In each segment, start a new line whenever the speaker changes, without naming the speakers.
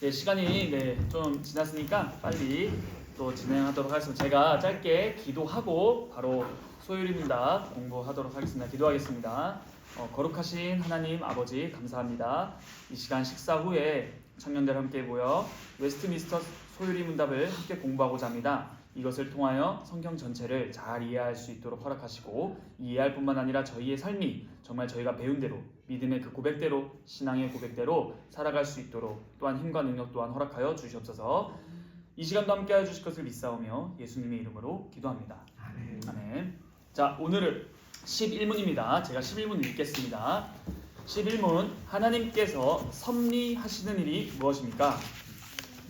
네, 시간이 좀 지났으니까 빨리 또 진행하도록 하겠습니다. 제가 짧게 기도하고 바로 소율입니다. 공부하도록 하겠습니다. 기도하겠습니다. 거룩하신 하나님 아버지 감사합니다. 이 시간 식사 후에 청년들 함께 모여 웨스트민스터 소율이 문답을 함께 공부하고자 합니다. 이것을 통하여 성경 전체를 잘 이해할 수 있도록 허락하시고 이해할 뿐만 아니라 저희의 삶이 정말 저희가 배운 대로 믿음의 그 고백대로 신앙의 고백대로 살아갈 수 있도록 또한 힘과 능력 또한 허락하여 주시옵소서. 이 시간도 함께하여 주실 것을 믿사오며 예수님의 이름으로 기도합니다. 아멘. 아멘. 자, 오늘은 11문입니다. 제가 11문 읽겠습니다. 11문 하나님께서 섭리하시는 일이 무엇입니까?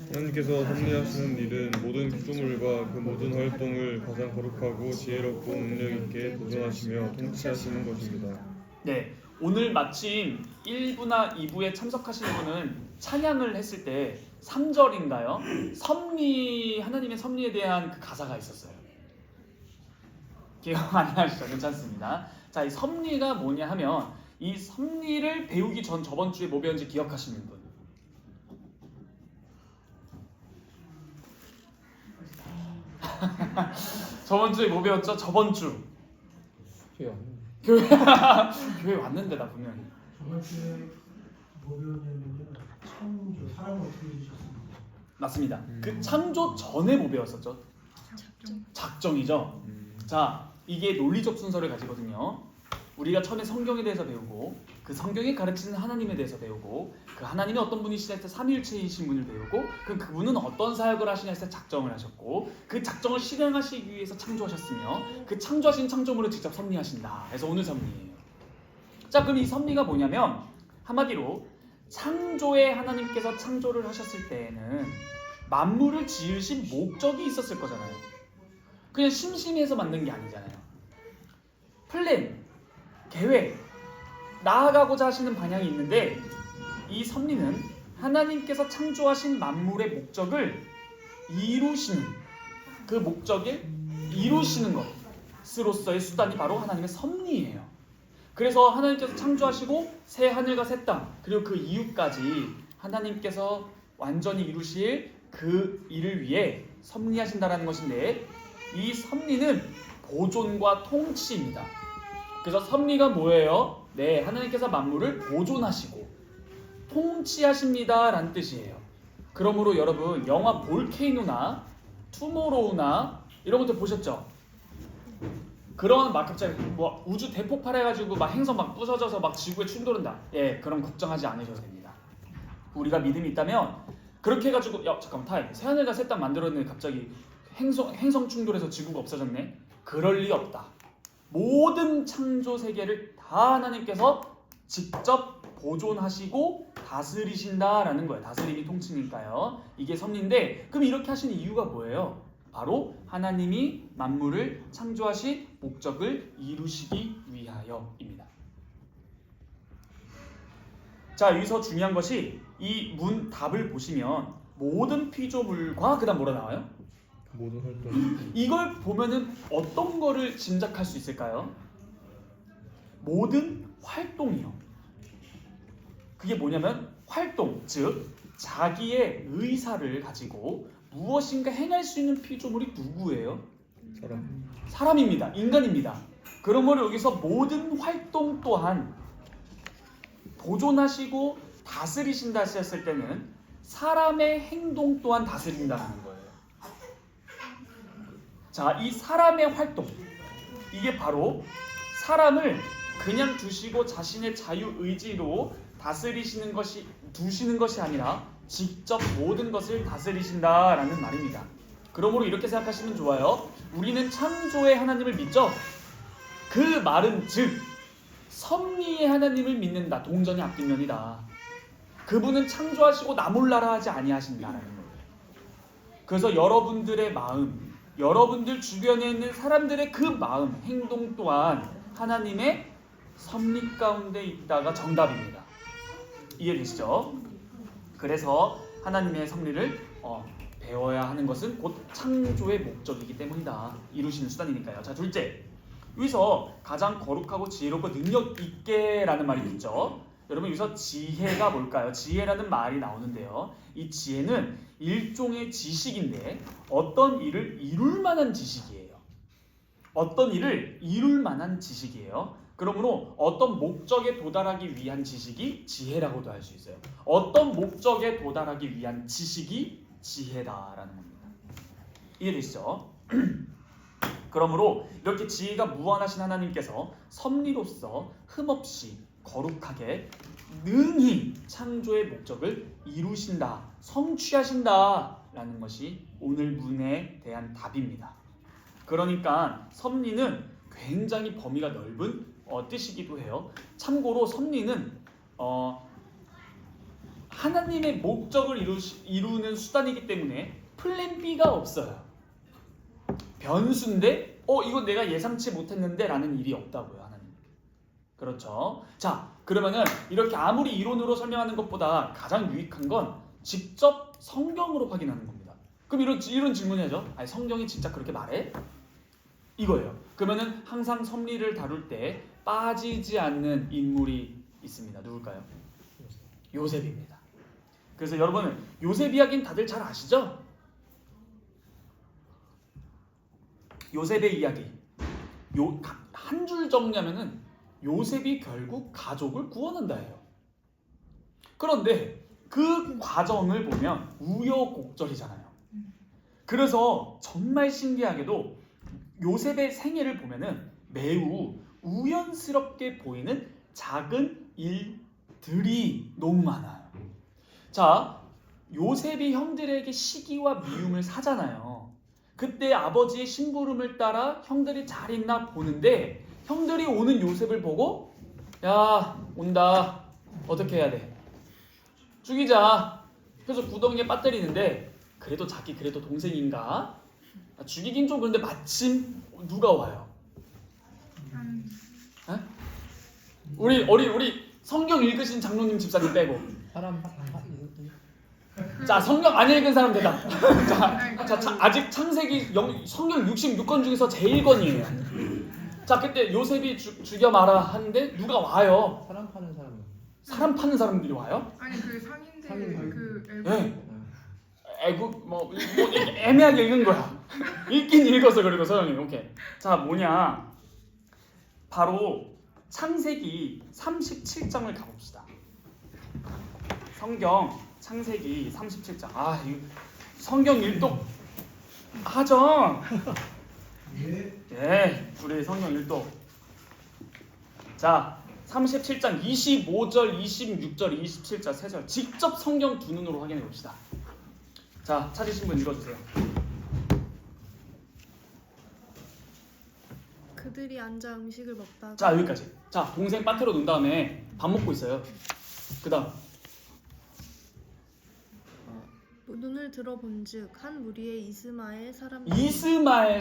하나님께서 섭리하시는 일은 모든 피조물과 그 모든 활동을 가장 거룩하고 지혜롭고 능력 있게 보존하시며 통치하시는 것입니다.
네, 오늘 마침 1부나 2부에 참석하신 분은 찬양을 했을 때 3절인가요? 섭리, 하나님의 섭리에 대한 그 가사가 있었어요. 기억 안 나시죠? 괜찮습니다. 자, 이 섭리가 뭐냐 하면 이 섭리를 배우기 전 저번 주에 뭐 배웠는지 기억하시는 분? 저번 주에 뭐 배웠죠? 저번 주 교회 교회 왔는데 나 분명히
저번 주에 뭐 배웠냐면요, 창조 사람을 어떻게 주셨습니까?
맞습니다. 그 창조 전에 뭐 배웠었죠? 작정이죠. 자, 이게 논리적 순서를 가지거든요. 우리가 처음에 성경에 대해서 배우고 그 성경이 가르치는 하나님에 대해서 배우고 그 하나님이 어떤 분이시냐 했을 때 삼위일체이신 분을 배우고 그럼 그분은 어떤 사역을 하시냐 했을 때 작정을 하셨고 그 작정을 실행하시기 위해서 창조하셨으며 그 창조하신 창조물을 직접 섭리하신다. 그래서 오늘 섭리예요. 자, 그럼 이 섭리가 뭐냐면 한마디로 창조에 하나님께서 창조를 하셨을 때에는 만물을 지으신 목적이 있었을 거잖아요. 그냥 심심해서 만든 게 아니잖아요. 플랜, 계획, 나아가고자 하시는 방향이 있는데 이 섭리는 하나님께서 창조하신 만물의 목적을 이루시는 그 목적을 이루시는 것으로서의 수단이 바로 하나님의 섭리예요. 그래서 하나님께서 창조하시고 새 하늘과 새 땅 그리고 그 이후까지 하나님께서 완전히 이루실 그 일을 위해 섭리하신다라는 것인데 이 섭리는 보존과 통치입니다. 그래서 섭리가 뭐예요? 네, 하나님께서 만물을 보존하시고 통치하십니다 라는 뜻이에요. 그러므로 여러분 영화 볼케이노나 투모로우나 이런 것들 보셨죠? 그런 막 갑자기 뭐 우주 대폭발해가지고 막 행성 막 부서져서 막 지구에 충돌한다. 예, 그럼 걱정하지 않으셔도 됩니다. 우리가 믿음이 있다면 그렇게 해가지고 잠깐만 타임 새하늘과 새 땅 만들었는데 갑자기 행성 충돌해서 지구가 없어졌네? 그럴 리 없다. 모든 창조 세계를 다 하나님께서 직접 보존하시고 다스리신다라는 거예요. 다스림이 통치니까요. 이게 섭리인데 그럼 이렇게 하신 이유가 뭐예요? 바로 하나님이 만물을 창조하신 목적을 이루시기 위하여입니다. 자, 여기서 중요한 것이 이 문 답을 보시면 모든 피조물과 그다음 뭐라 나와요?
모든 활동.
이걸 보면은 어떤 거를 짐작할 수 있을까요? 모든 활동이요. 그게 뭐냐면 활동, 즉 자기의 의사를 가지고 무엇인가 행할 수 있는 피조물이 누구예요? 사람입니다. 인간입니다. 그러므로 여기서 모든 활동 또한 보존하시고 다스리신다 하셨을 때는 사람의 행동 또한 다스린다는 거예요. 자, 이 사람의 활동, 이게 바로 사람을 그냥 두시고 자신의 자유의지로 다스리시는 것이, 두시는 것이 아니라 직접 모든 것을 다스리신다라는 말입니다. 그러므로 이렇게 생각하시면 좋아요. 우리는 창조의 하나님을 믿죠? 그 말은 즉 섭리의 하나님을 믿는다. 동전이 앞뒷면이다. 그분은 창조하시고 나 몰라라 하지 아니하신다라는 거예요. 그래서 여러분들의 마음, 여러분들 주변에 있는 사람들의 그 마음, 행동 또한 하나님의 섭리 가운데 있다가 정답입니다. 이해되시죠? 그래서 하나님의 섭리를 배워야 하는 것은 곧 창조의 목적이기 때문이다. 이루시는 수단이니까요. 자, 둘째, 여기서 가장 거룩하고 지혜롭고 능력 있게라는 말이 있죠. 여러분 여기서 지혜가 뭘까요? 지혜라는 말이 나오는데요. 이 지혜는 일종의 지식인데 어떤 일을 이룰 만한 지식이에요. 어떤 일을 이룰 만한 지식이에요. 그러므로 어떤 목적에 도달하기 위한 지식이 지혜라고도 할 수 있어요. 어떤 목적에 도달하기 위한 지식이 지혜다라는 겁니다. 이해되시죠? 그러므로 이렇게 지혜가 무한하신 하나님께서 섭리로서 흠없이 거룩하게 능히 창조의 목적을 이루신다, 성취하신다라는 것이 오늘 문에 대한 답입니다. 그러니까 섭리는 굉장히 범위가 넓은 뜻이기도 해요. 참고로 섭리는 하나님의 목적을 이루는 수단이기 때문에 플랜 B가 없어요. 변수인데 이거 내가 예상치 못했는데 라는 일이 없다고요. 하나님. 그렇죠. 자, 그러면은 이렇게 아무리 이론으로 설명하는 것보다 가장 유익한 건 직접 성경으로 확인하는 겁니다. 그럼 이런 질문이 하죠. 아니, 성경이 진짜 그렇게 말해? 이거예요. 그러면은 항상 섭리를 다룰 때 빠지지 않는 인물이 있습니다. 누굴까요? 요셉입니다. 그래서 여러분 요셉 이야기는 다들 잘 아시죠? 요셉의 이야기 한 줄 정리하면은 요셉이 결국 가족을 구원한다예요. 그런데 그 과정을 보면 우여곡절이잖아요. 그래서 정말 신기하게도 요셉의 생애를 보면은 매우 우연스럽게 보이는 작은 일들이 너무 많아요. 자, 요셉이 형들에게 시기와 미움을 사잖아요. 그때 아버지의 심부름을 따라 형들이 잘 있나 보는데 형들이 오는 요셉을 보고 야, 온다. 어떻게 해야 돼? 죽이자. 그래서 구덩이에 빠뜨리는데 그래도 동생인가? 죽이긴 좀 그런데 마침 누가 와요? 에? 우리 성경 읽으신 장로님 집사님 빼고. 자, 성경 안 읽은 사람 대답. 자, 아직 창세기 성경 66권 중에서 제일 권이에요. 자, 그때 요셉이 죽여 마라 하는데 누가 와요? 사람 파는 사람들이 와요?
아니 그 상인들 그 애국.
네. 애국 뭐 애매하게 읽은 거야. 읽긴 읽었어. 그리고 서영이 오케이. 자, 뭐냐? 바로 창세기 37장을 가봅시다. 성경 창세기 37장. 성경 일독 하죠. 예, 우리 성경 일독. 자, 37장 25절, 26절, 27절, 3절 직접 성경 두 눈으로 확인해 봅시다. 자, 찾으신 분 읽어주세요.
그들이 앉아 음식을 먹다가
자, 여기까지. 자, 동생 빠트려 놓은 다음에 밥 먹고 있어요. 그 다음
눈을 들어본즉 한 무리의 이스마엘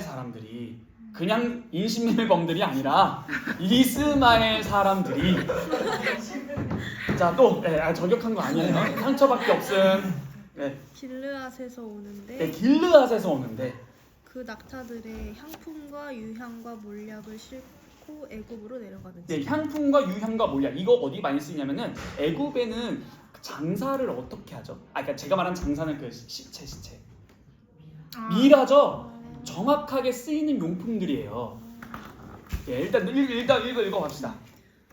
사람들이 그냥 인신매매범들이 아니라 이스마엘 사람들이 자, 또 저격한 거 아니에요. 상처밖에 없음. 네. 길르앗에서 오는데
네, 길르앗에서 오는데
그 낙타들의 향품과 유향과 몰약을 싣고 애굽으로 내려가는지.
네, 향품과 유향과 몰약. 이거 어디 많이 쓰이냐면은 애굽에는 장사를 어떻게 하죠? 그러니까 제가 말한 장사는 그 시체. 미라죠. 정확하게 쓰이는 용품들이에요. 네, 일단 읽어 갑시다.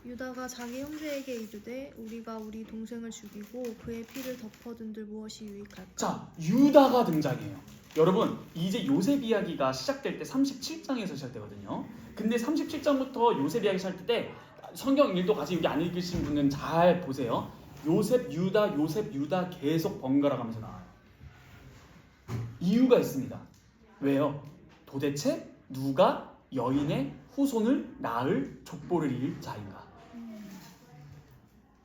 유다가 자기 형제에게 이르되 우리가 우리 동생을 죽이고 그의 피를 덮어둔들 무엇이 유익할까? 자,
유다가 등장해요. 여러분, 이제 요셉 이야기가 시작될 때 37장에서 시작되거든요. 근데 37장부터 요셉 이야기 시작할 때 성경 일도 같이 여기 안 읽으신 분은 잘 보세요. 요셉 유다 계속 번갈아 가면서 나와요. 이유가 있습니다. 왜요? 도대체 누가 여인의 후손을 낳을 족보를 이을 자인가?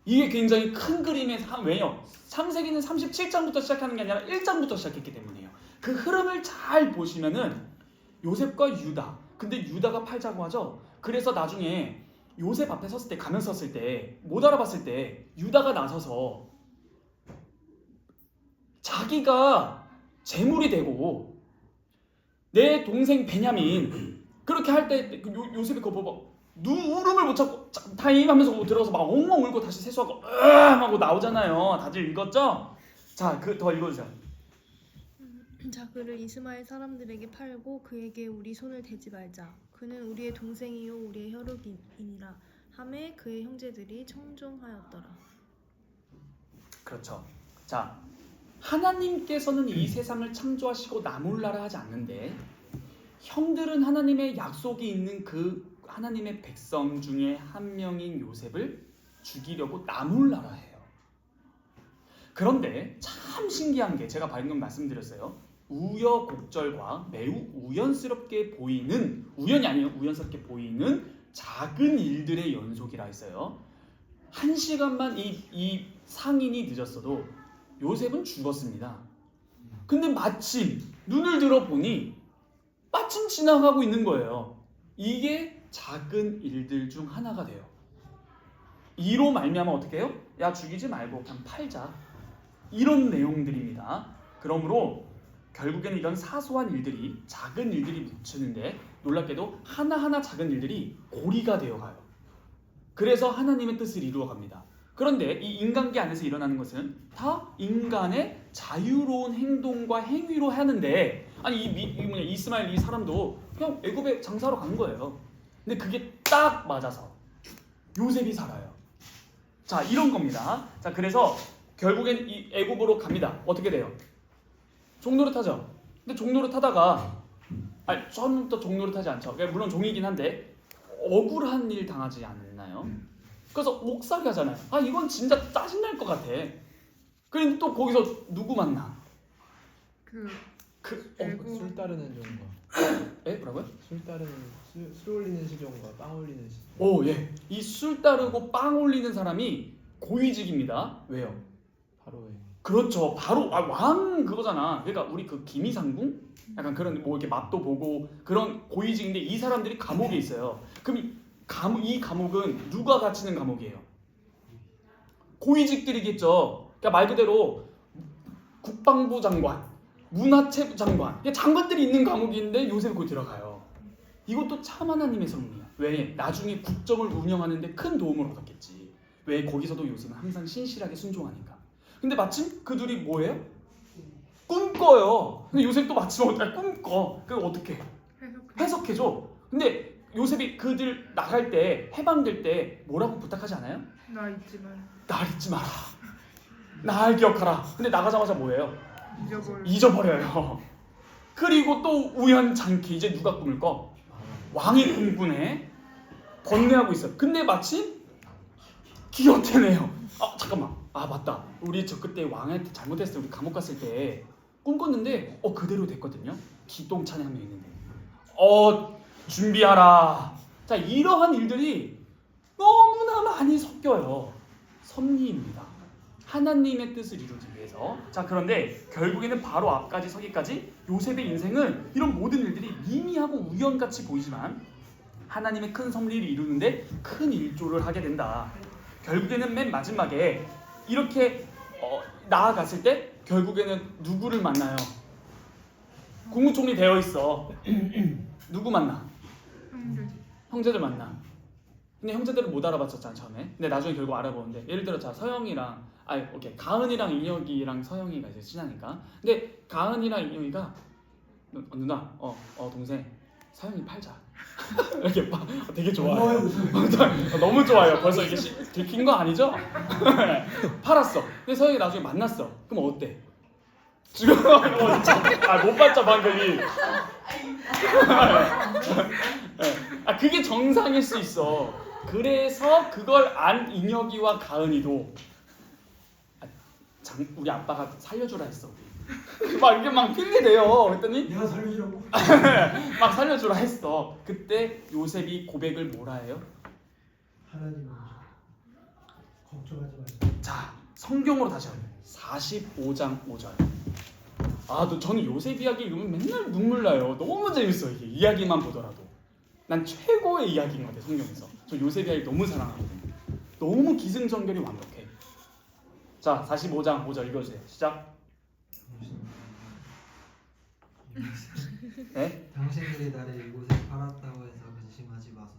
이게 굉장히 큰 그림의 왜요? 창세기는 37장부터 시작하는 게 아니라 1장부터 시작했기 때문이에요. 그 흐름을 잘 보시면은 요셉과 유다. 근데 유다가 팔자고 하죠. 그래서 나중에 요셉 앞에 섰을 때, 가면 섰을 때, 못 알아봤을 때 유다가 나서서 자기가 재물이 되고 내 동생 베냐민 그렇게 할 때 요셉이 그거 보고 울음을 못 참고 타임 하면서 들어가서 막 엉엉 울고 다시 세수하고 하고 나오잖아요. 다들 읽었죠? 자, 더 읽어주세요.
자 그를 이스마엘 사람들에게 팔고 그에게 우리 손을 대지 말자. 그는 우리의 동생이요 우리의 혈육이니라 하매 그의 형제들이 청종하였더라.
그렇죠. 자, 하나님께서는 이 세상을 창조하시고 나몰라라 하지 않는데 형들은 하나님의 약속이 있는 그 하나님의 백성 중에 한 명인 요셉을 죽이려고 나몰라라 해요. 그런데 참 신기한 게 제가 방금 말씀드렸어요. 우여곡절과 매우 우연스럽게 보이는, 우연이 아니에요. 우연스럽게 보이는 작은 일들의 연속이라 했어요. 1시간만 이 상인이 늦었어도 요셉은 죽었습니다. 근데 마침 눈을 들어보니 마침 지나가고 있는 거예요. 이게 작은 일들 중 하나가 돼요. 이로 말미암아 어떻게 해요? 야, 죽이지 말고 그냥 팔자. 이런 내용들입니다. 그러므로 결국에는 이런 사소한 일들이, 작은 일들이 묻히는데 놀랍게도 하나하나 작은 일들이 고리가 되어가요. 그래서 하나님의 뜻을 이루어갑니다. 그런데 이 인간계 안에서 일어나는 것은 다 인간의 자유로운 행동과 행위로 하는데, 아니 이스마엘 이 사람도 그냥 애굽에 장사로 간 거예요. 근데 그게 딱 맞아서 요셉이 살아요. 자, 이런 겁니다. 자, 그래서 결국엔 이 애굽으로 갑니다. 어떻게 돼요? 종노릇하죠. 근데 종노릇하다가, 아니 처음부터 종노릇하지 않죠. 물론 종이긴 한데 억울한 일 당하지 않나요? 그래서 옥살이 하잖아요. 아, 이건 진짜 짜증날 것 같아. 그런데 또 거기서 누구 만나?
술 따르는 종과
에? 뭐라고요?
술 따르는 술 올리는 시종과 빵 올리는 시종.
오, 예. 이 술 따르고 빵 올리는 사람이 고위직입니다. 왜요?
바로의
그렇죠. 바로 왕 그거잖아. 그러니까 우리 그 기미상궁? 약간 그런 뭐 이렇게 맛도 보고 그런 고위직인데 이 사람들이 감옥에 있어요. 그럼 이 감옥은 누가 갇히는 감옥이에요? 고위직들이겠죠. 그러니까 말 그대로 국방부 장관, 문화체부 장관, 장관들이 있는 감옥인데 요셉이 거기 들어가요. 이것도 참 하나님의 섭리야. 왜? 나중에 국정을 운영하는데 큰 도움을 얻었겠지. 왜? 거기서도 요셉은 항상 신실하게 순종하니까. 근데 마침 그 둘이 뭐예요? 꿈꿔요. 근데 요셉도 마침 꿈꿔. 그럼 어떻게? 해석해줘. 근데 요셉이 그들 나갈 때, 해방될 때 뭐라고 부탁하지 않아요?
나 잊지 마.
날 잊지 마라. 날 기억하라. 근데 나가자마자 뭐예요? 잊어버려요. 그리고 또 우연찮게 이제 누가 꿈을 꿔? 왕이 꿈꾸네. 번뇌하고 있어. 근데 마침 기어태네요. 아, 잠깐만. 아, 맞다. 우리 저 그때 왕한테 잘못했을 때 우리 감옥 갔을 때 꿈꿨는데 그대로 됐거든요. 기똥찬에 한 명 있는데. 준비하라. 자, 이러한 일들이 너무나 많이 섞여요. 섭리입니다. 하나님의 뜻을 이루기 위해서. 자, 그런데 결국에는 바로 앞까지 서기까지 요셉의 인생은 이런 모든 일들이 미미하고 우연같이 보이지만 하나님의 큰 섭리를 이루는데 큰 일조를 하게 된다. 결국에는 맨 마지막에 이렇게 나아갔을 때 결국에는 누구를 만나요? 국무총리 되어 있어. 누구 만나? 형제들 만나. 근데 형제들을 못 알아봤었잖아 처음에. 근데 나중에 결국 알아보는데, 예를 들어 자 서영이랑 가은이랑 인혁이랑 서영이가 이제 친하니까. 근데 가은이랑 인혁이가 누나, 동생 서영이 팔자. 이렇게 막 되게 좋아요. 너무 좋아요. 벌써 이게 들킨 거 아니죠? 팔았어. 근데 서영이 나중에 만났어. 그럼 어때? 지금 못 봤죠 방금이. 그게 정상일 수 있어. 그래서 그걸 안 인혁이와 가은이도 우리 아빠가 살려주라 했어. 막 이게 막 핑계대요. 그랬더니
내가 살려주라고?
막 살려주라 했어. 그때 요셉이 고백을 뭐라 해요?
하나님 걱정하지 마세요.
자, 성경으로 다시 하면 45장 5절. 저는 요셉 이야기 읽으면 맨날 눈물 나요. 너무 재밌어요. 이게 이야기만 보더라도. 난 최고의 이야기인 것 같아요. 성경에서. 저 요셉 이야기 너무 사랑하거든요. 너무 기승전결이 완벽해. 자, 45장 5절 읽어주세요. 시작. 네?
당신들이 나를 이곳에 팔았다고 해서 근심하지 마소서.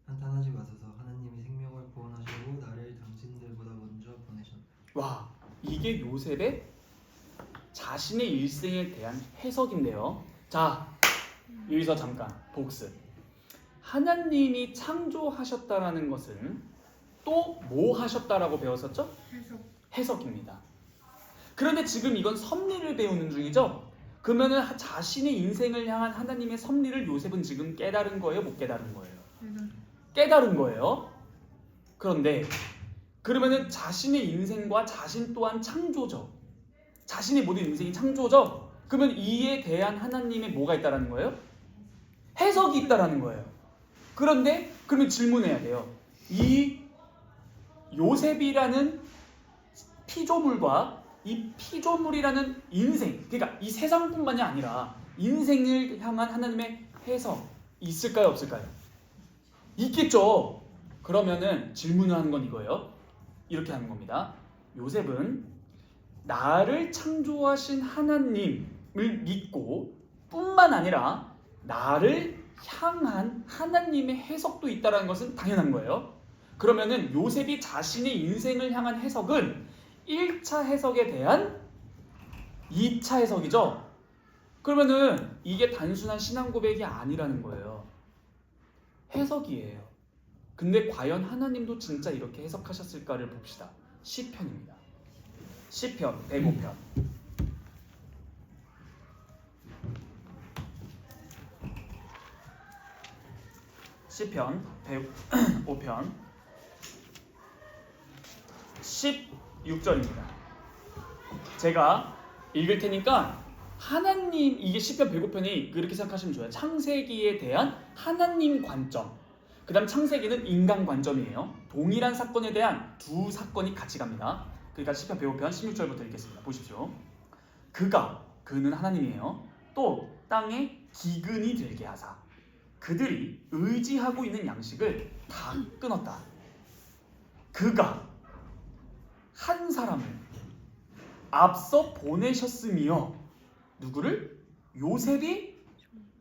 한탄하지 마소서. 하나님이 생명을 구원하시고 나를 당신들보다 먼저 보내셨다.
와, 이게 요셉의 자신의 일생에 대한 해석인데요. 자, 여기서 잠깐 복습. 하나님이 창조하셨다라는 것은 또 뭐 하셨다라고 배웠었죠? 해석입니다. 그런데 지금 이건 섭리를 배우는 중이죠? 그러면은 자신의 인생을 향한 하나님의 섭리를 요셉은 지금 깨달은 거예요? 못 깨달은 거예요? 깨달은 거예요. 그런데 그러면은 자신의 인생과 자신 또한 창조죠. 자신의 모든 인생이 창조죠. 그러면 이에 대한 하나님의 뭐가 있다라는 거예요? 해석이 있다라는 거예요. 그런데 그러면 질문해야 돼요. 이 요셉이라는 피조물과 이 피조물이라는 인생, 그러니까 이 세상뿐만이 아니라 인생을 향한 하나님의 해석 있을까요, 없을까요? 있겠죠. 그러면은 질문을 하는 건 이거예요. 이렇게 하는 겁니다. 요셉은 나를 창조하신 하나님을 믿고 뿐만 아니라 나를 향한 하나님의 해석도 있다는 것은 당연한 거예요. 그러면은 요셉이 자신의 인생을 향한 해석은 1차 해석에 대한 2차 해석이죠. 그러면은 이게 단순한 신앙 고백이 아니라는 거예요. 해석이에요. 근데 과연 하나님도 진짜 이렇게 해석하셨을까를 봅시다. 시편입니다. 시편 105편. 시편 105편 16절입니다. 제가 읽을 테니까 하나님, 이게 시편 105편이 그렇게 생각하시면 좋아요. 창세기에 대한 하나님 관점, 그 다음 창세기는 인간 관점이에요. 동일한 사건에 대한 두 사건이 같이 갑니다. 그러니까 시편 105편 16절부터 읽겠습니다. 보십시오. 그는 하나님이에요. 또 땅에 기근이 들게 하사 그들이 의지하고 있는 양식을 다 끊었다. 그가 한 사람을 앞서 보내셨으며 누구를? 요셉이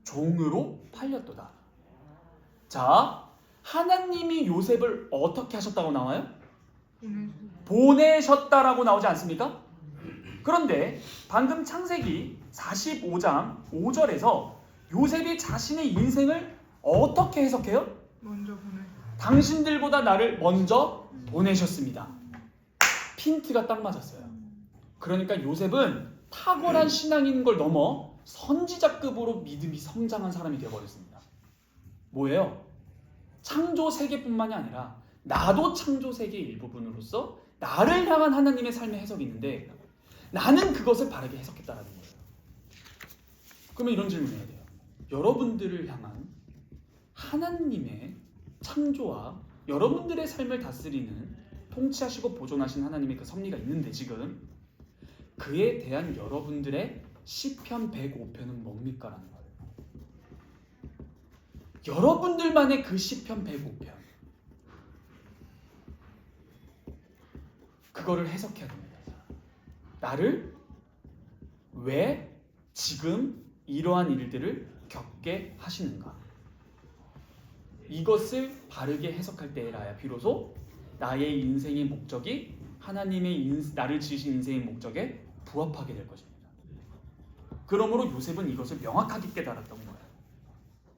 종으로 팔렸도다. 자, 하나님이 요셉을 어떻게 하셨다고 나와요? 보내셨다라고 나오지 않습니까? 그런데 방금 창세기 45장 5절에서 요셉이 자신의 인생을 어떻게 해석해요? 당신들보다 나를 먼저 보내셨습니다. 핀트가 딱 맞았어요. 그러니까 요셉은 탁월한 신앙인 걸 넘어 선지자급으로 믿음이 성장한 사람이 되어버렸습니다. 뭐예요? 창조 세계뿐만이 아니라 나도 창조 세계의 일부분으로서 나를 향한 하나님의 삶의 해석이 있는데 나는 그것을 바르게 해석했다라는 거예요. 그러면 이런 질문을 해야 돼요. 여러분들을 향한 하나님의 창조와 여러분들의 삶을 다스리는 통치하시고 보존하신 하나님의 그 섭리가 있는데 지금 그에 대한 여러분들의 시편 105편은 뭡니까? 라는 거예요. 여러분들만의 그 시편 105편, 그거를 해석해야 됩니다. 나를 왜 지금 이러한 일들을 겪게 하시는가? 이것을 바르게 해석할 때라야 비로소 나의 인생의 목적이 하나님의 나를 지으신 인생의 목적에 부합하게 될 것입니다. 그러므로 요셉은 이것을 명확하게 깨달았던 거예요.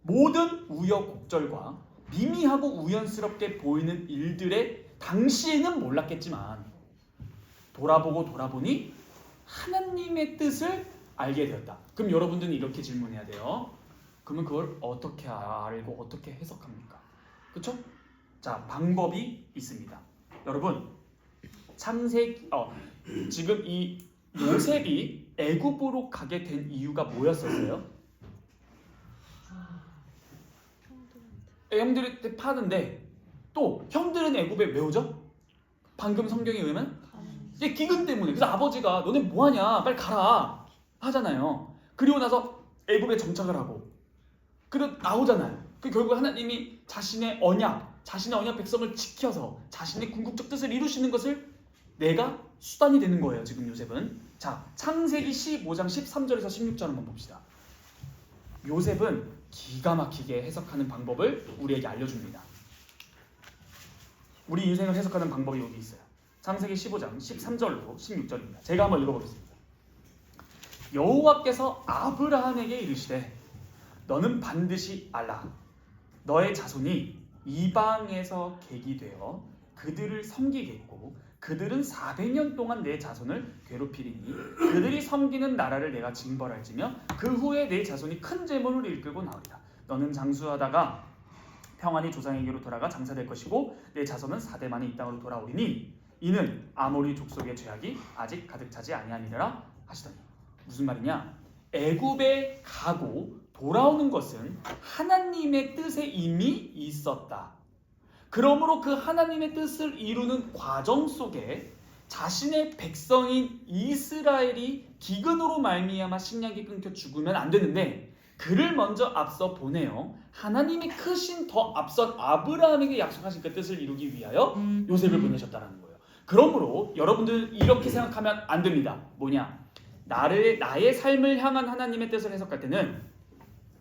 모든 우여곡절과 미미하고 우연스럽게 보이는 일들의 당시에는 몰랐겠지만 돌아보니 하나님의 뜻을 알게 되었다. 그럼 여러분들은 이렇게 질문해야 돼요. 그러면 그걸 어떻게 알고 어떻게 해석합니까? 그렇죠? 자, 방법이 있습니다. 여러분, 지금 이 요셉이 애굽으로 가게 된 이유가 뭐였었어요? 형들한테 파는데 또 형들은 애굽에 왜 오죠? 방금 성경에 의하면 이제 기근 때문에. 그래서 아버지가 너네 뭐하냐 빨리 가라 하잖아요. 그리고 나서 애굽에 정착을 하고 그리고 나오잖아요. 그 결국 하나님이 자신의 언약 백성을 지켜서 자신의 궁극적 뜻을 이루시는 것을 내가 수단이 되는 거예요. 지금 요셉은. 자, 창세기 15장 13절에서 16절 한번 봅시다. 요셉은 기가 막히게 해석하는 방법을 우리에게 알려줍니다. 우리 인생을 해석하는 방법이 여기 있어요. 창세기 15장 13절로 16절입니다. 제가 한번 읽어보겠습니다. 여호와께서 아브라함에게 이르시되 너는 반드시 알라. 너의 자손이 이방에서 객이 되어 그들을 섬기겠고 그들은 400년 동안 내 자손을 괴롭히리니 그들이 섬기는 나라를 내가 징벌할지며 그 후에 내 자손이 큰 재물을 일끌고 나오리라. 너는 장수하다가 평안히 조상에게로 돌아가 장사될 것이고 내 자손은 4대 만에 이 땅으로 돌아오리니 이는 아모리 족속의 죄악이 아직 가득 차지 아니하니라 하시더니. 무슨 말이냐? 애굽에 가고 돌아오는 것은 하나님의 뜻에 이미 있었다. 그러므로 그 하나님의 뜻을 이루는 과정 속에 자신의 백성인 이스라엘이 기근으로 말미암아 식량이 끊겨 죽으면 안 되는데 그를 먼저 앞서 보내어 하나님이 크신 더 앞선 아브라함에게 약속하신 그 뜻을 이루기 위하여 요셉을 보내셨다는 거예요. 그러므로 여러분들 이렇게 생각하면 안 됩니다. 뭐냐? 나의 삶을 향한 하나님의 뜻을 해석할 때는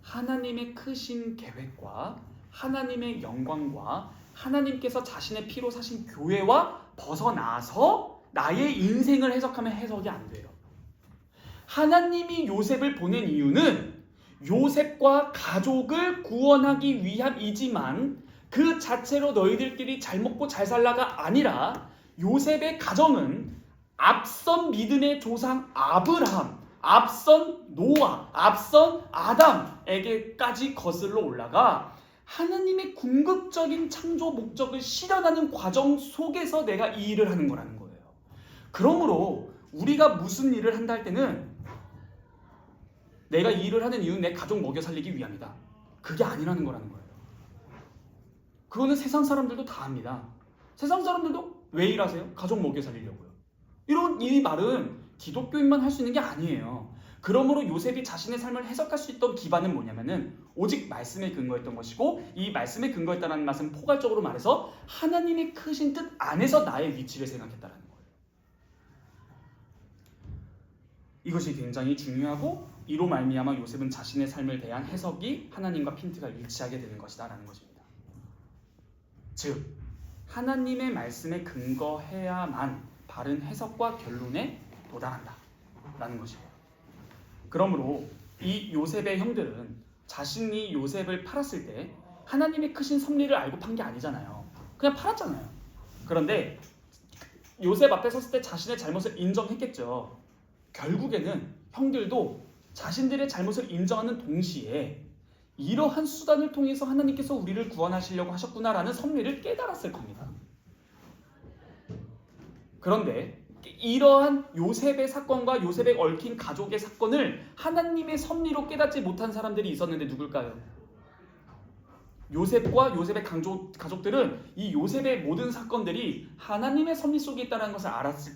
하나님의 크신 계획과 하나님의 영광과 하나님께서 자신의 피로 사신 교회와 벗어나서 나의 인생을 해석하면 해석이 안 돼요. 하나님이 요셉을 보낸 이유는 요셉과 가족을 구원하기 위함이지만 그 자체로 너희들끼리 잘 먹고 잘 살라가 아니라 요셉의 가정은 앞선 믿음의 조상 아브라함, 앞선 노아, 앞선 아담에게까지 거슬러 올라가 하나님의 궁극적인 창조 목적을 실현하는 과정 속에서 내가 이 일을 하는 거라는 거예요. 그러므로 우리가 무슨 일을 한다 할 때는 내가 이 일을 하는 이유는 내 가족 먹여 살리기 위함이다. 그게 아니라는 거라는 거예요. 그거는 세상 사람들도 다 합니다. 세상 사람들도 왜 일하세요? 가족 먹여 살리려고요. 이 말은 기독교인만 할 수 있는 게 아니에요. 그러므로 요셉이 자신의 삶을 해석할 수 있던 기반은 뭐냐면은 오직 말씀에 근거했던 것이고 이 말씀에 근거했다는 것은 포괄적으로 말해서 하나님의 크신 뜻 안에서 나의 위치를 생각했다는 거예요. 이것이 굉장히 중요하고 이로 말미암아 요셉은 자신의 삶을 대한 해석이 하나님과 핀트가 일치하게 되는 것이다 라는 것입니다. 즉 하나님의 말씀에 근거해야만 바른 해석과 결론에 도달한다 라는 것이에요. 그러므로 이 요셉의 형들은 자신이 요셉을 팔았을 때 하나님의 크신 섭리를 알고 판 게 아니잖아요. 그냥 팔았잖아요. 그런데 요셉 앞에 섰을 때 자신의 잘못을 인정했겠죠. 결국에는 형들도 자신들의 잘못을 인정하는 동시에 이러한 수단을 통해서 하나님께서 우리를 구원하시려고 하셨구나라는 섭리를 깨달았을 겁니다. 그런데 이러한 요셉의 사건과 요셉에 얽힌 가족의 사건을 하나님의 섭리로 깨닫지 못한 사람들이 있었는데 누굴까요? 요셉과 요셉의 가족들은 이 요셉의 모든 사건들이 하나님의 섭리 속에 있다는 것을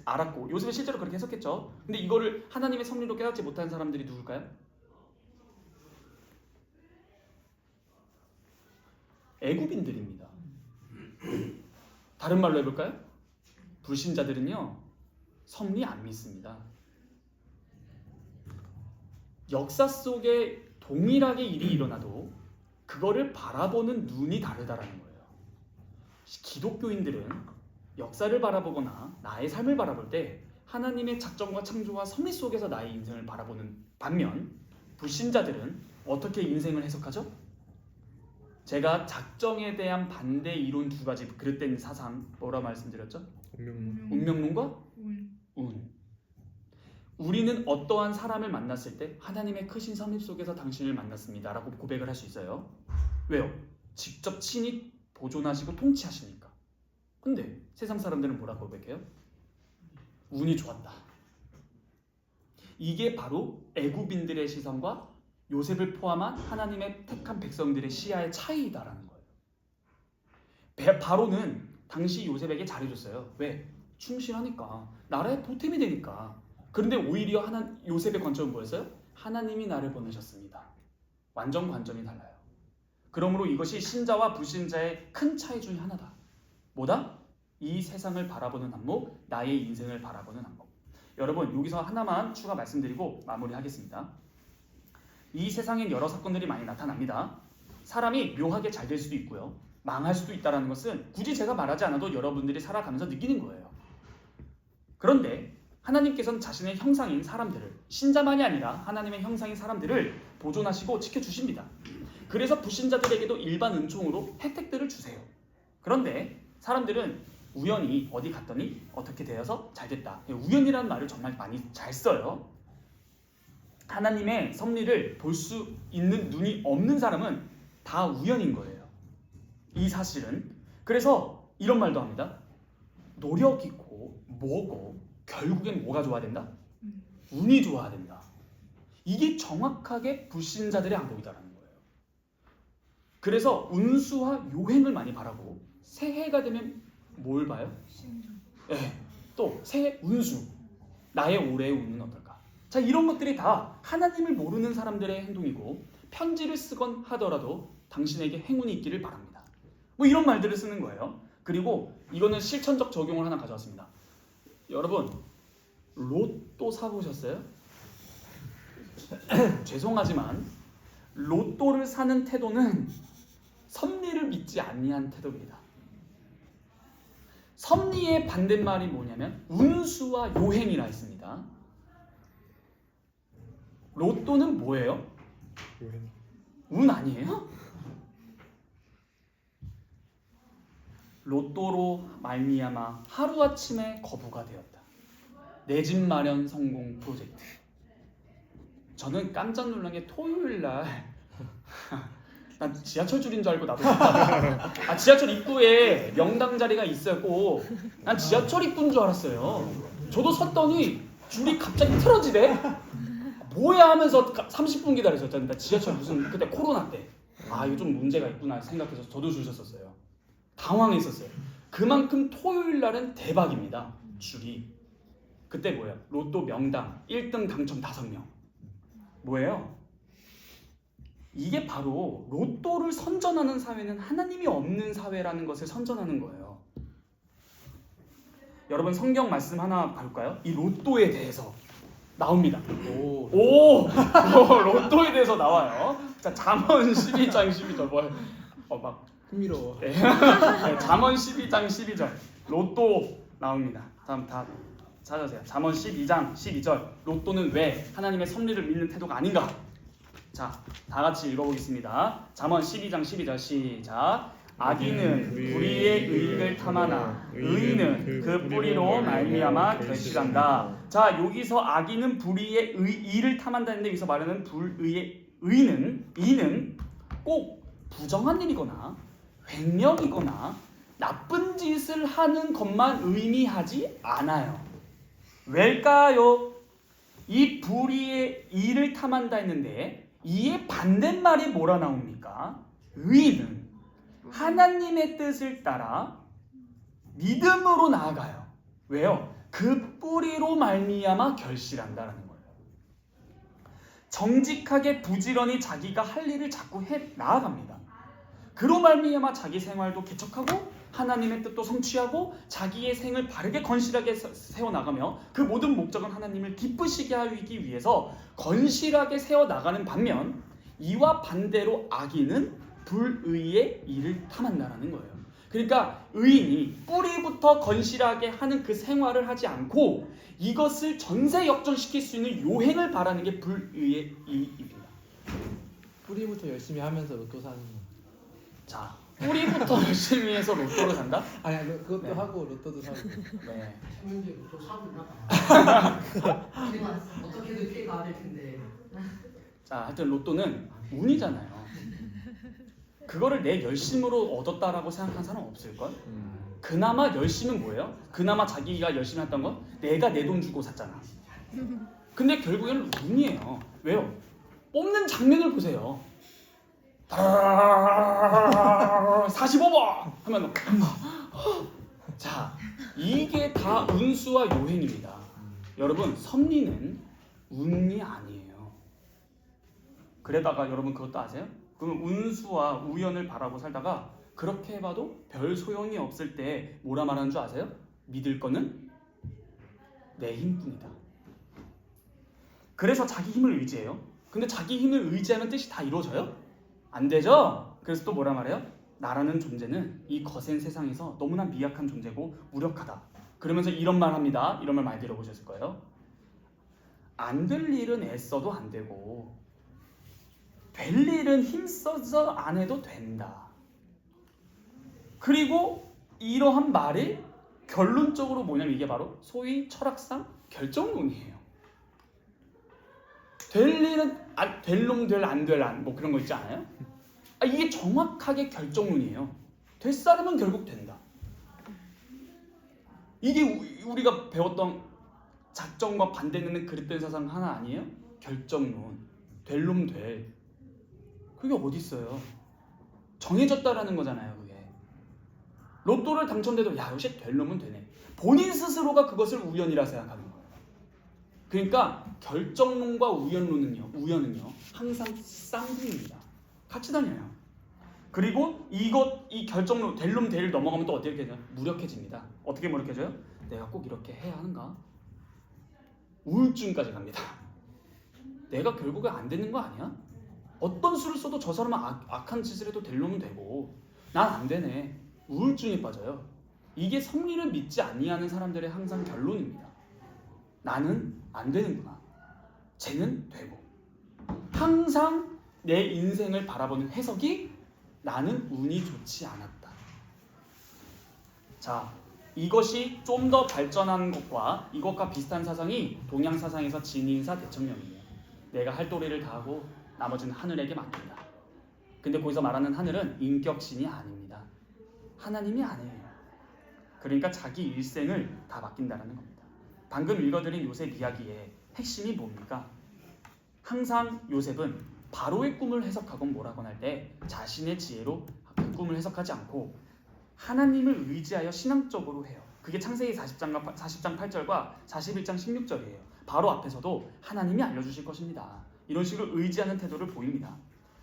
알았고 요셉은 실제로 그렇게 해석했죠. 근데 이거를 하나님의 섭리로 깨닫지 못한 사람들이 누굴까요? 애굽인들입니다. 다른 말로 해볼까요? 불신자들은요 섭리 안 믿습니다. 역사 속에 동일하게 일이 일어나도 그거를 바라보는 눈이 다르다라는 거예요. 기독교인들은 역사를 바라보거나 나의 삶을 바라볼 때 하나님의 작정과 창조와 섭리 속에서 나의 인생을 바라보는 반면 불신자들은 어떻게 인생을 해석하죠? 제가 작정에 대한 반대 이론 두 가지 그릇된 사상 뭐라 말씀드렸죠? 운명론과 운. 우리는 어떠한 사람을 만났을 때 하나님의 크신 섭리 속에서 당신을 만났습니다 라고 고백을 할 수 있어요. 왜요? 직접 친히 보존하시고 통치하시니까. 근데 세상 사람들은 뭐라고 고백해요? 운이 좋았다. 이게 바로 애굽인들의 시선과 요셉을 포함한 하나님의 택한 백성들의 시야의 차이다라는 거예요. 바로는 당시 요셉에게 잘해줬어요. 왜? 충실하니까. 나라의 보탬이 되니까. 그런데 오히려 요셉의 관점은 뭐였어요? 하나님이 나를 보내셨습니다. 완전 관점이 달라요. 그러므로 이것이 신자와 불신자의 큰 차이 중에 하나다. 뭐다? 이 세상을 바라보는 안목, 나의 인생을 바라보는 안목. 여러분 여기서 하나만 추가 말씀드리고 마무리하겠습니다. 이 세상엔 여러 사건들이 많이 나타납니다. 사람이 묘하게 잘 될 수도 있고요. 망할 수도 있다는 것은 굳이 제가 말하지 않아도 여러분들이 살아가면서 느끼는 거예요. 그런데 하나님께서는 자신의 형상인 사람들을, 신자만이 아니라 하나님의 형상인 사람들을 보존하시고 지켜주십니다. 그래서 불신자들에게도 일반 은총으로 혜택들을 주세요. 그런데 사람들은 우연히 어디 갔더니 어떻게 되어서 잘 됐다. 우연이라는 말을 정말 많이 잘 써요. 하나님의 섭리를 볼 수 있는 눈이 없는 사람은 다 우연인 거예요. 이 사실은. 그래서 이런 말도 합니다. 노력 있고 뭐고 결국엔 뭐가 좋아야 된다? 운이 좋아야 된다. 이게 정확하게 불신자들의 항목이다라는 거예요. 그래서 운수와 요행을 많이 바라고 새해가 되면 뭘 봐요? 네, 또 새해 운수, 나의 올해의 운은 어떨까? 자, 이런 것들이 다 하나님을 모르는 사람들의 행동이고 편지를 쓰건 하더라도 당신에게 행운이 있기를 바랍니다. 뭐 이런 말들을 쓰는 거예요. 그리고 이거는 실천적 적용을 하나 가져왔습니다. 여러분, 로또 사보셨어요? 죄송하지만 로또를 사는 태도는 섭리를 믿지 아니한 태도입니다. 섭리의 반대말이 뭐냐면 운수와 요행이라 있습니다. 로또는 뭐예요? 운 아니에요? 로또로 말미암아 하루아침에 거부가 되었다. 내 집 마련 성공 프로젝트. 저는 깜짝 놀란 게 토요일날 난 지하철 줄인 줄 알고 나도 지하철 입구에 명당 자리가 있었고 난 지하철 입구인 줄 알았어요. 저도 섰더니 줄이 갑자기 틀어지대. 뭐야 하면서 30분 기다렸었잖아요. 지하철 무슨 그때 코로나 때. 이거 좀 문제가 있구나 생각해서 저도 줄 섰었어요. 당황했었어요. 그만큼 토요일 날은 대박입니다. 줄이. 그때 뭐예요? 로또 명당 1등 당첨 5명. 뭐예요? 이게 바로 로또를 선전하는 사회는 하나님이 없는 사회라는 것을 선전하는 거예요. 여러분 성경 말씀 하나 볼까요? 이 로또에 대해서 나옵니다. 오, 로또에 대해서 나와요. 자, 잠언 12장 12절 막
흥미로워.
네. 잠언 12장 12절 로또 나옵니다. 다음 다 찾아주세요. 잠언 12장 12절 로또는 왜 하나님의 섭리를 믿는 태도가 아닌가? 자, 다 같이 읽어보겠습니다. 잠언 12장 12절 시작. 악인은 불의의 의익을 탐하나 의인은 그 뿌리로 말미암아 결실한다. 자, 여기서 악인은 불의의 의의를 탐한다는데 여기서 말하는 불의의 이는 꼭 부정한 일이거나 횡령이거나 나쁜 짓을 하는 것만 의미하지 않아요. 왜일까요? 이 불의의 일을 탐한다 했는데 이에 반대말이 뭐라 나옵니까? 의인은 하나님의 뜻을 따라 믿음으로 나아가요. 왜요? 그 뿌리로 말미암아 결실한다라는 거예요. 정직하게 부지런히 자기가 할 일을 자꾸 해 나아갑니다. 그로 말미암아 자기 생활도 개척하고 하나님의 뜻도 성취하고 자기의 생을 바르게 건실하게 세워나가며 그 모든 목적은 하나님을 기쁘시게 하기 위해서 건실하게 세워나가는 반면 이와 반대로 악인은 불의의 일을 탐한다라는 거예요. 그러니까 의인이 뿌리부터 건실하게 하는 그 생활을 하지 않고 이것을 전세 역전시킬 수 있는 요행을 바라는 게 불의의 일입니다.
뿌리부터 열심히 하면서 로또 사는 거.
자, 뿌리부터 열심히 해서 로또를 산다?
아니 그것도
네.
하고 로또도 사고.
네.
현재 또 사고 있나?
제가 어떻게든 피해 가야 될 텐데.
자, 하여튼 로또는 운이잖아요. 그거를 내 열심으로 얻었다라고 생각하는 사람 없을걸? 그나마 열심은 뭐예요? 그나마 자기가 열심히 했던 건 내가 내 돈 주고 샀잖아. 근데 결국에는 운이에요. 왜요? 뽑는 장면을 보세요. 45번 하면 자, 이게 다 운수와 요행입니다. 여러분, 섭리는 운이 아니에요. 그러다가 여러분 그것도 아세요? 그러면 운수와 우연을 바라고 살다가 그렇게 해봐도 별 소용이 없을 때 뭐라 말하는 줄 아세요? 믿을 거는 내 힘뿐이다. 그래서 자기 힘을 의지해요. 근데 자기 힘을 의지하면 뜻이 다 이루어져요? 안 되죠? 그래서 또 뭐라 말해요? 나라는 존재는 이 거센 세상에서 너무나 미약한 존재고 무력하다. 그러면서 이런 말 합니다. 이런 말 많이 들어보셨을 거예요. 안 될 일은 애써도 안 되고 될 일은 힘써서 안 해도 된다. 그리고 이러한 말이 결론적으로 뭐냐면 이게 바로 소위 철학상 결정론이에요. 될 일은 될 놈 될 안 될 안 뭐 그런 거 있지 않아요? 이게 정확하게 결정론이에요. 될 사람은 결국 된다. 이게 우리가 배웠던 작정과 반대되는 그릇된 사상 하나 아니에요? 결정론. 될 놈 돼. 그게 어디 있어요? 정해졌다라는 거잖아요. 그게. 로또를 당첨돼도 야 역시 될 놈은 되네. 본인 스스로가 그것을 우연이라 생각하는 거예요. 그러니까 결정론과 우연은요 항상 쌍둥이입니다. 같이 다녀요. 그리고 이 결정론 될 놈 될 넘어가면 또 어떻게 되냐? 무력해집니다. 어떻게 무력해져요? 내가 꼭 이렇게 해야 하는가? 우울증까지 갑니다. 내가 결국에 안 되는 거 아니야? 어떤 수를 써도 저 사람은 악한 짓을 해도 될 놈은 되고 난 안 되네. 우울증에 빠져요. 이게 섭리를 믿지 아니하는 사람들의 항상 결론입니다. 나는 안 되는구나. 쟤는 되고. 항상 내 인생을 바라보는 해석이 나는 운이 좋지 않았다. 자, 이것이 좀 더 발전한 것과 이것과 비슷한 사상이 동양 사상에서 진인사 대청령이에요. 내가 할 도리를 다하고 나머지는 하늘에게 맡긴다. 근데 거기서 말하는 하늘은 인격신이 아닙니다. 하나님이 아니에요. 그러니까 자기 일생을 다 맡긴다는 겁니다. 방금 읽어드린 요셉 이야기의 핵심이 뭡니까? 항상 요셉은 바로의 꿈을 해석하건 뭐라건 할 때 자신의 지혜로 그 꿈을 해석하지 않고 하나님을 의지하여 신앙적으로 해요. 그게 창세기 40장 8절과 41장 16절이에요. 바로 앞에서도 하나님이 알려주실 것입니다. 이런 식으로 의지하는 태도를 보입니다.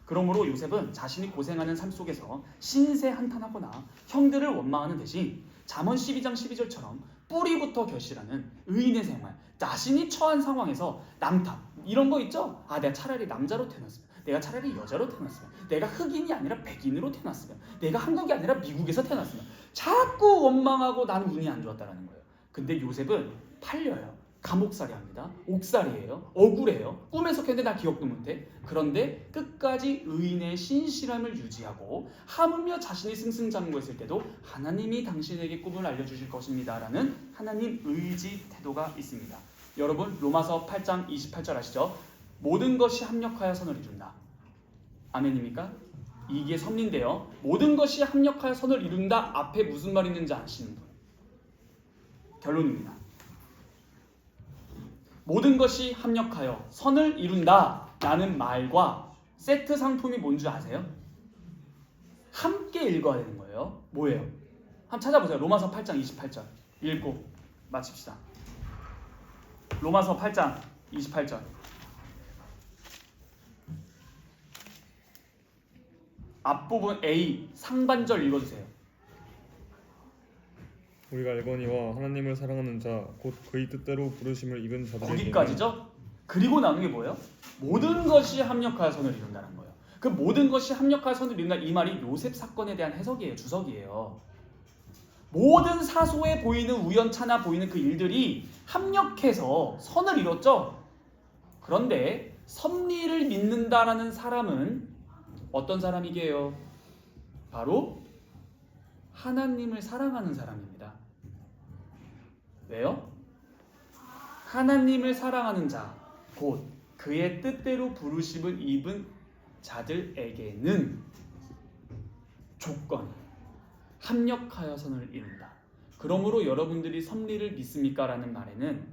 그러므로 요셉은 자신이 고생하는 삶 속에서 신세 한탄하거나 형들을 원망하는 대신 잠언 12장 12절처럼 뿌리부터 결실하는 의인의 생활, 자신이 처한 상황에서 남탓 이런 거 있죠? 내가 차라리 남자로 태어났으면, 내가 차라리 여자로 태어났으면, 내가 흑인이 아니라 백인으로 태어났으면, 내가 한국이 아니라 미국에서 태어났으면 자꾸 원망하고 나는 운이 안 좋았다라는 거예요. 근데 요셉은 팔려요. 감옥살이 합니다. 옥살이에요. 억울해요. 꿈에서 깼는데 나 기억도 못해. 그런데 끝까지 의인의 신실함을 유지하고 하물며 자신이 승승장구했을 때도 하나님이 당신에게 꿈을 알려주실 것입니다 라는 하나님 의지 태도가 있습니다. 여러분 로마서 8장 28절 아시죠? 모든 것이 합력하여 선을 이룬다. 아멘입니까? 이게 섭리인데요. 모든 것이 합력하여 선을 이룬다 앞에 무슨 말이 있는지 아시는 분? 결론입니다. 모든 것이 합력하여 선을 이룬다 라는 말과 세트 상품이 뭔지 아세요? 함께 읽어야 되는 거예요. 뭐예요? 한번 찾아보세요. 로마서 8장 28절 읽고 마칩시다. 로마서 8장 28절 앞부분 A 상반절 읽어주세요.
우리가 알거니와 하나님을 사랑하는 자 곧 그의 뜻대로 부르심을 입은 자들에게
거기까지죠? 그리고 나오는 게 뭐예요? 모든 것이 합력하여 선을 이룬다는 거예요. 그 모든 것이 합력하여 선을 이룬다 이 말이 요셉 사건에 대한 해석이에요. 주석이에요. 모든 사소해 보이는 우연찮아 보이는 그 일들이 합력해서 선을 이뤘죠. 그런데 섭리를 믿는다라는 사람은 어떤 사람이게요? 바로 하나님을 사랑하는 사람입니다. 왜요? 하나님을 사랑하는 자, 곧 그의 뜻대로 부르심을 입은 자들에게는 조건, 합력하여 선을 이룬다. 그러므로 여러분들이 섭리를 믿습니까? 라는 말에는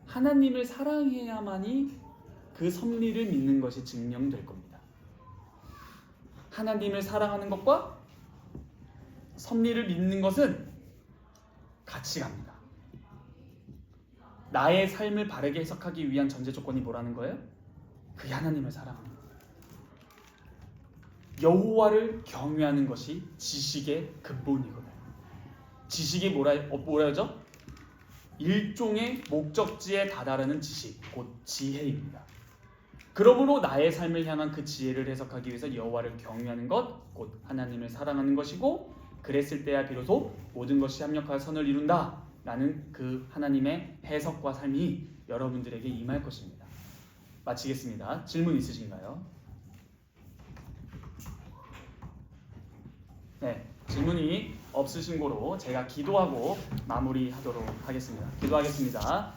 하나님을 사랑해야만이 그 섭리를 믿는 것이 증명될 겁니다. 하나님을 사랑하는 것과 섭리를 믿는 것은 같이 갑니다. 나의 삶을 바르게 해석하기 위한 전제 조건이 뭐라는 거예요? 그 하나님을 사랑하는 거예요. 여호와를 경외하는 것이 지식의 근본이거든요. 지식이 뭐라죠? 일종의 목적지에 다다르는 지식, 곧 지혜입니다. 그러므로 나의 삶을 향한 그 지혜를 해석하기 위해서 여호와를 경외하는 것, 곧 하나님을 사랑하는 것이고, 그랬을 때야 비로소 모든 것이 합력하여 선을 이룬다 라는 그 하나님의 해석과 삶이 여러분들에게 임할 것입니다. 마치겠습니다. 질문 있으신가요? 네, 질문이 없으신 고로 제가 기도하고 마무리하도록 하겠습니다. 기도하겠습니다.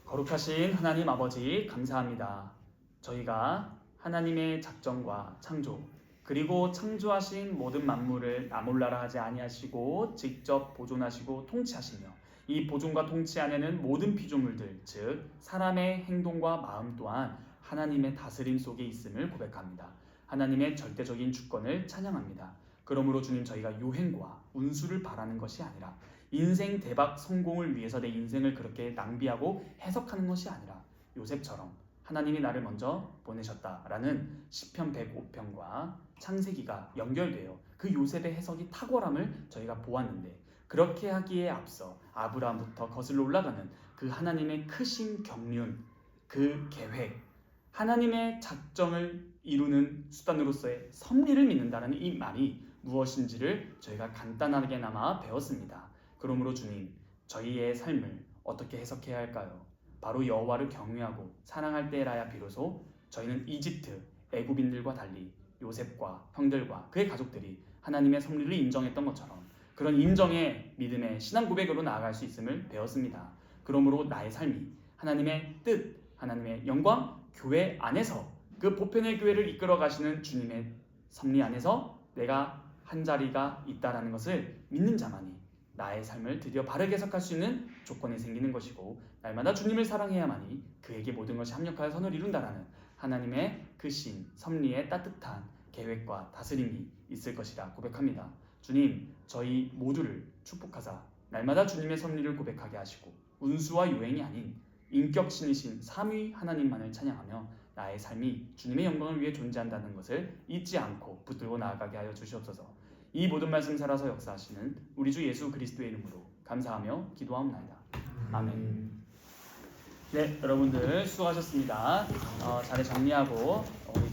거룩하신 하나님 아버지, 감사합니다. 저희가 하나님의 작정과 창조, 그리고 창조하신 모든 만물을 나몰라라 하지 아니하시고 직접 보존하시고 통치하시며, 이 보존과 통치 안에는 모든 피조물들, 즉 사람의 행동과 마음 또한 하나님의 다스림 속에 있음을 고백합니다. 하나님의 절대적인 주권을 찬양합니다. 그러므로 주님, 저희가 요행과 운수를 바라는 것이 아니라 인생 대박 성공을 위해서 내 인생을 그렇게 낭비하고 해석하는 것이 아니라 요셉처럼 하나님이 나를 먼저 보내셨다라는 시편 105편과 창세기가 연결되어 그 요셉의 해석이 탁월함을 저희가 보았는데, 그렇게 하기에 앞서 아브라함부터 거슬러 올라가는 그 하나님의 크신 경륜, 그 계획, 하나님의 작정을 이루는 수단으로서의 섭리를 믿는다는 이 말이 무엇인지를 저희가 간단하게나마 배웠습니다. 그러므로 주님, 저희의 삶을 어떻게 해석해야 할까요? 바로 여호와를 경외하고 사랑할 때라야 비로소 저희는 이집트, 애굽인들과 달리 요셉과 형들과 그의 가족들이 하나님의 섭리를 인정했던 것처럼 그런 인정의 믿음의 신앙 고백으로 나아갈 수 있음을 배웠습니다. 그러므로 나의 삶이 하나님의 뜻, 하나님의 영광, 교회 안에서 그 보편의 교회를 이끌어 가시는 주님의 섭리 안에서 내가 한 자리가 있다라는 것을 믿는 자만이 나의 삶을 드디어 바르게 해석할 수 있는 조건이 생기는 것이고, 날마다 주님을 사랑해야만이 그에게 모든 것이 합력하여 선을 이룬다라는 하나님의 그 신, 섭리의 따뜻한 계획과 다스림이 있을 것이라 고백합니다. 주님, 저희 모두를 축복하사 날마다 주님의 섭리를 고백하게 하시고 운수와 요행이 아닌 인격신이신 삼위 하나님만을 찬양하며 나의 삶이 주님의 영광을 위해 존재한다는 것을 잊지 않고 붙들고 나아가게 하여 주시옵소서. 이 모든 말씀 살아서 역사하시는 우리 주 예수 그리스도의 이름으로 감사하며 기도하옵나이다. 아멘. 네, 여러분들 수고하셨습니다. 자리 정리하고 우리